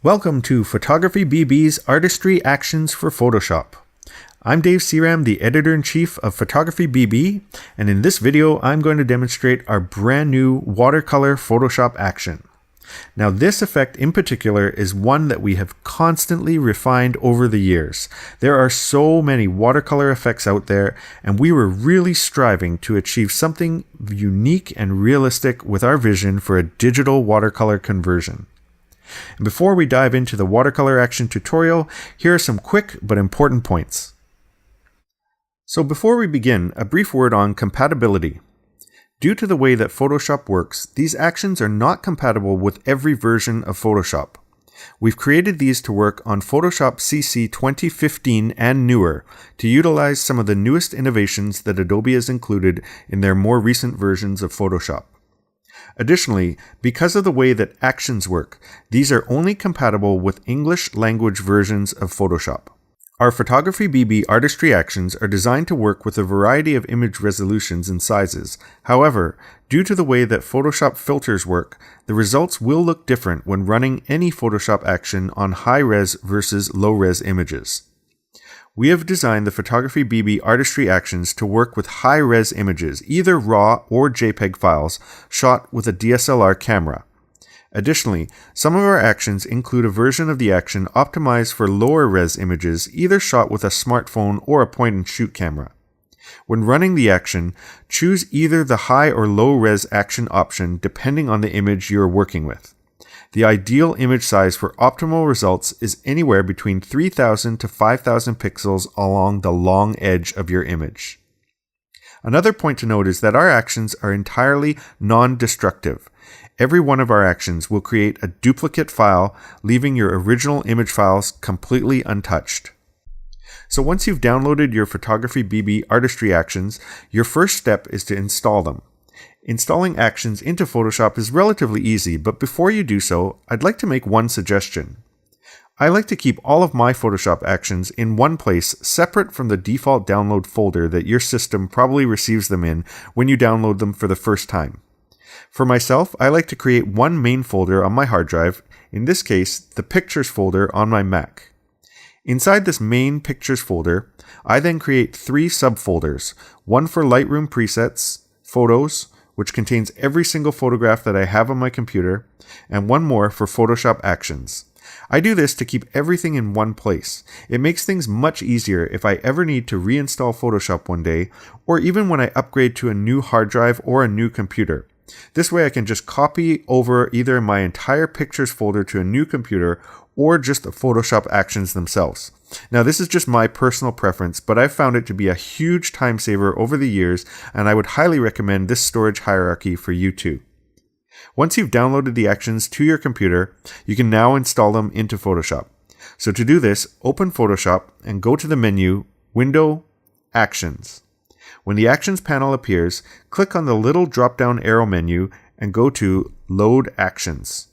Welcome to PhotographyBB's Artistry Actions for Photoshop. I'm Dave Seram, the Editor-in-Chief of PhotographyBB, and in this video I'm going to demonstrate our brand new watercolor Photoshop action. Now this effect in particular is one that we have constantly refined over the years. There are so many watercolor effects out there, and we were really striving to achieve something unique and realistic with our vision for a digital watercolor conversion. And before we dive into the watercolor action tutorial, here are some quick but important points. So before we begin, a brief word on compatibility. Due to the way that Photoshop works, these actions are not compatible with every version of Photoshop. We've created these to work on Photoshop CC 2015 and newer to utilize some of the newest innovations that Adobe has included in their more recent versions of Photoshop. Additionally, because of the way that actions work, these are only compatible with English language versions of Photoshop. Our PhotographyBB artistry actions are designed to work with a variety of image resolutions and sizes. However, due to the way that Photoshop filters work, the results will look different when running any Photoshop action on high-res versus low-res images. We have designed the PhotographyBB artistry actions to work with high-res images, either RAW or JPEG files, shot with a DSLR camera. Additionally, some of our actions include a version of the action optimized for lower-res images, either shot with a smartphone or a point-and-shoot camera. When running the action, choose either the high or low-res action option depending on the image you are working with. The ideal image size for optimal results is anywhere between 3000 to 5000 pixels along the long edge of your image. Another point to note is that our actions are entirely non-destructive. Every one of our actions will create a duplicate file, leaving your original image files completely untouched. So once you've downloaded your PhotographyBB artistry actions, your first step is to install them. Installing actions into Photoshop is relatively easy, but before you do so, I'd like to make one suggestion. I like to keep all of my Photoshop actions in one place, separate from the default download folder that your system probably receives them in when you download them for the first time. For myself, I like to create one main folder on my hard drive, in this case, the Pictures folder on my Mac. Inside this main Pictures folder, I then create three subfolders, one for Lightroom presets, Photos, which contains every single photograph that I have on my computer, and one more for Photoshop actions. I do this to keep everything in one place. It makes things much easier if I ever need to reinstall Photoshop one day, or even when I upgrade to a new hard drive or a new computer. This way I can just copy over either my entire Pictures folder to a new computer or just the Photoshop actions themselves. Now this is just my personal preference, but I've found it to be a huge time saver over the years, and I would highly recommend this storage hierarchy for you too. Once you've downloaded the actions to your computer, you can now install them into Photoshop. So to do this, open Photoshop and go to the menu, Window, Actions. When the Actions panel appears, click on the little drop-down arrow menu and go to Load Actions.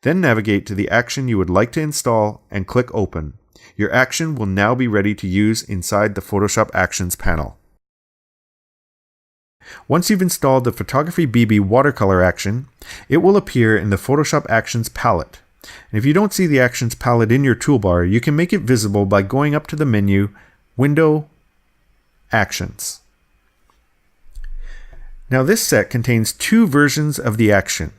Then navigate to the action you would like to install and click Open. Your action will now be ready to use inside the Photoshop Actions panel. Once you've installed the PhotographyBB watercolor action, it will appear in the Photoshop Actions palette. And if you don't see the Actions palette in your toolbar, you can make it visible by going up to the menu, Window, Actions. Now this set contains two versions of the action.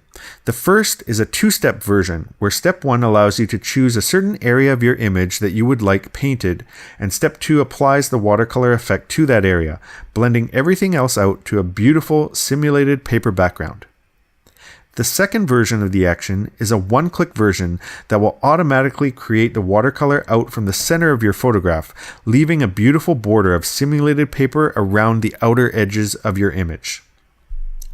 The first is a two-step version, where step 1 allows you to choose a certain area of your image that you would like painted, and step 2 applies the watercolor effect to that area, blending everything else out to a beautiful simulated paper background. The second version of the action is a one-click version that will automatically create the watercolor out from the center of your photograph, leaving a beautiful border of simulated paper around the outer edges of your image.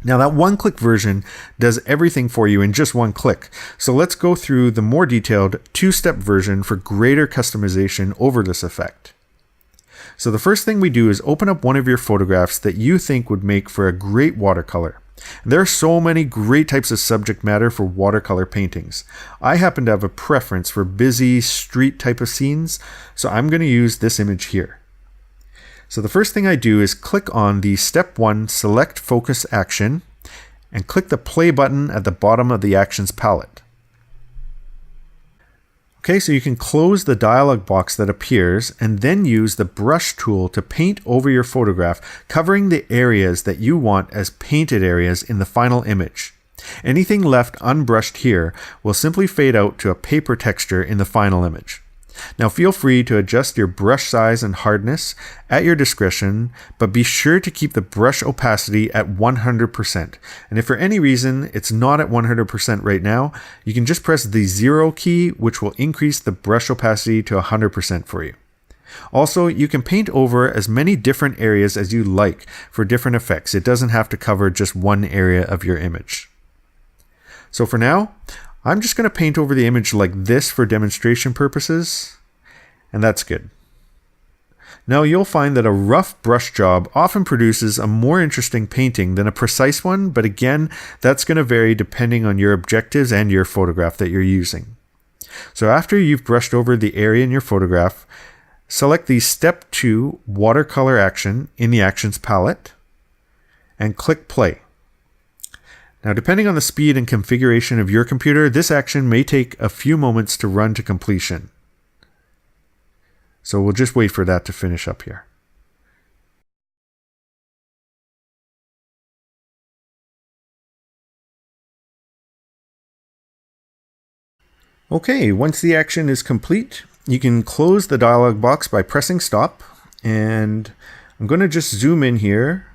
Now that one-click version does everything for you in just one click, so let's go through the more detailed two-step version for greater customization over this effect. So the first thing we do is open up one of your photographs that you think would make for a great watercolor. There are so many great types of subject matter for watercolor paintings. I happen to have a preference for busy street type of scenes, so I'm going to use this image here. So the first thing I do is click on the Step 1 Select Focus action and click the play button at the bottom of the Actions palette. Okay, so you can close the dialog box that appears and then use the brush tool to paint over your photograph, covering the areas that you want as painted areas in the final image. Anything left unbrushed here will simply fade out to a paper texture in the final image. Now feel free to adjust your brush size and hardness at your discretion, but be sure to keep the brush opacity at 100%. And if for any reason it's not at 100% right now, you can just press the 0 key, which will increase the brush opacity to 100% for you. Also, you can paint over as many different areas as you like for different effects. It doesn't have to cover just one area of your image. So for now, I'm just going to paint over the image like this for demonstration purposes, and that's good. Now you'll find that a rough brush job often produces a more interesting painting than a precise one, but again, that's going to vary depending on your objectives and your photograph that you're using. So after you've brushed over the area in your photograph, select the Step 2 Watercolor action in the Actions palette and click Play. Now, depending on the speed and configuration of your computer, this action may take a few moments to run to completion. So we'll just wait for that to finish up here. Okay, once the action is complete, you can close the dialog box by pressing Stop. And I'm going to just zoom in here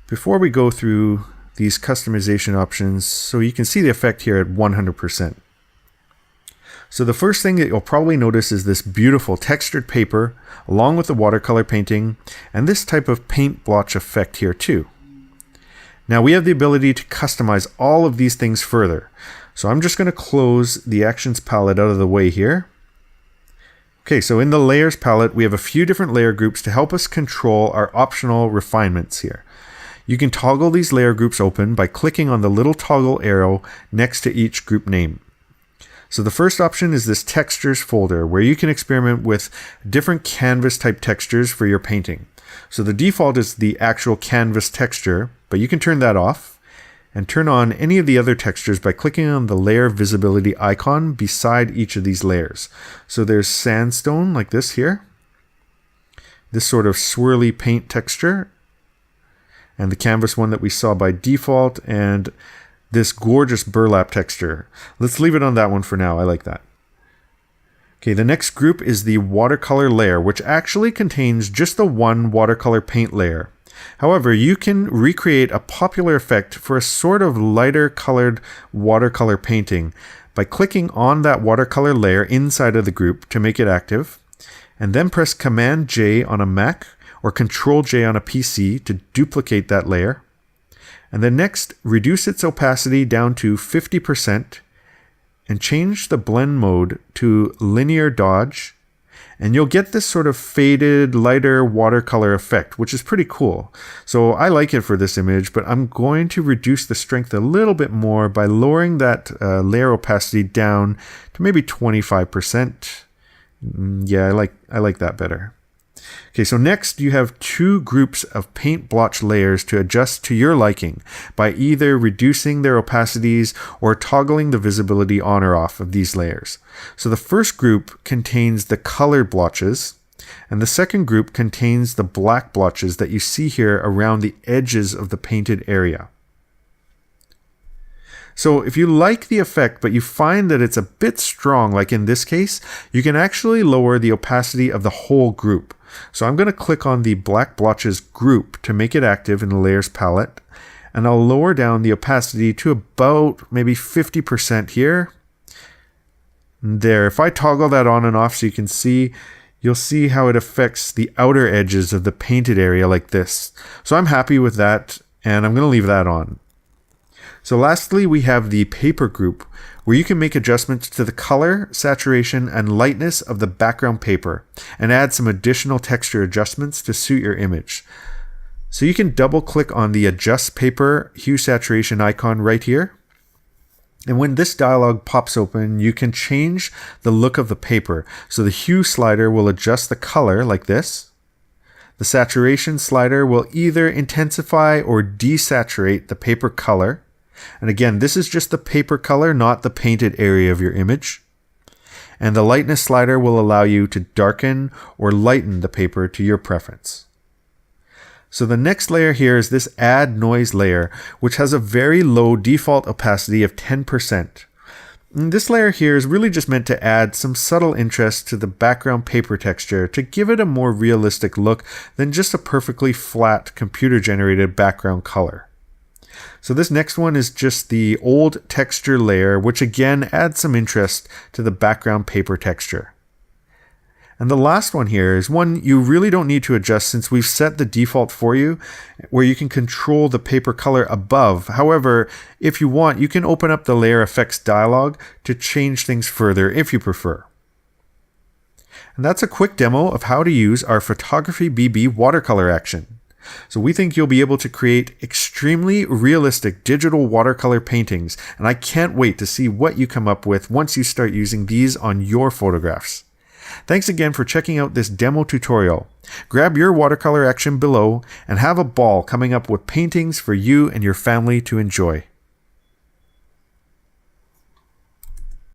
before we go through these customization options so you can see the effect here at 100%. So the first thing that you'll probably notice is this beautiful textured paper along with the watercolor painting and this type of paint blotch effect here too. Now we have the ability to customize all of these things further. So I'm just going to close the Actions palette out of the way here. Okay, so in the Layers palette, we have a few different layer groups to help us control our optional refinements here. You can toggle these layer groups open by clicking on the little toggle arrow next to each group name. So the first option is this Textures folder, where you can experiment with different canvas type textures for your painting. So the default is the actual canvas texture, but you can turn that off and turn on any of the other textures by clicking on the layer visibility icon beside each of these layers. So there's sandstone like this here, this sort of swirly paint texture, and the canvas one that we saw by default, and this gorgeous burlap texture. Let's leave it on that one for now. I like that. Okay, the next group is the watercolor layer, which actually contains just the one watercolor paint layer. However, you can recreate a popular effect for a sort of lighter colored watercolor painting by clicking on that watercolor layer inside of the group to make it active, and then press Command J on a Mac or Control J on a PC to duplicate that layer. And then next, reduce its opacity down to 50% and change the blend mode to linear dodge. And you'll get this sort of faded, lighter watercolor effect, which is pretty cool. So I like it for this image, but I'm going to reduce the strength a little bit more by lowering that layer opacity down to maybe 25%. Yeah, I like that better. Okay, so next you have two groups of paint blotch layers to adjust to your liking by either reducing their opacities or toggling the visibility on or off of these layers. So the first group contains the colored blotches, and the second group contains the black blotches that you see here around the edges of the painted area. So if you like the effect, but you find that it's a bit strong, like in this case, you can actually lower the opacity of the whole group. So I'm going to click on the black blotches group to make it active in the Layers palette, and I'll lower down the opacity to about maybe 50% here. There, if I toggle that on and off so you can see, you'll see how it affects the outer edges of the painted area like this. So I'm happy with that, and I'm going to leave that on. So lastly, we have the paper group, where you can make adjustments to the color, saturation, and lightness of the background paper, and add some additional texture adjustments to suit your image. So you can double click on the Adjust Paper Hue Saturation icon right here. And when this dialog pops open, you can change the look of the paper. So the hue slider will adjust the color like this. The saturation slider will either intensify or desaturate the paper color. And again, this is just the paper color, not the painted area of your image. and the lightness slider will allow you to darken or lighten the paper to your preference. So the next layer here is this add noise layer, which has a very low default opacity of 10%. And this layer here is really just meant to add some subtle interest to the background paper texture to give it a more realistic look than just a perfectly flat computer-generated background color. So this next one is just the old texture layer, which again adds some interest to the background paper texture. And the last one here is one you really don't need to adjust since we've set the default for you, where you can control the paper color above. However, if you want, you can open up the layer effects dialog to change things further if you prefer. And that's a quick demo of how to use our PhotographyBB watercolor action. So we think you'll be able to create extremely realistic digital watercolor paintings, and I can't wait to see what you come up with once you start using these on your photographs. Thanks again for checking out this demo tutorial. Grab your watercolor action below and have a ball coming up with paintings for you and your family to enjoy.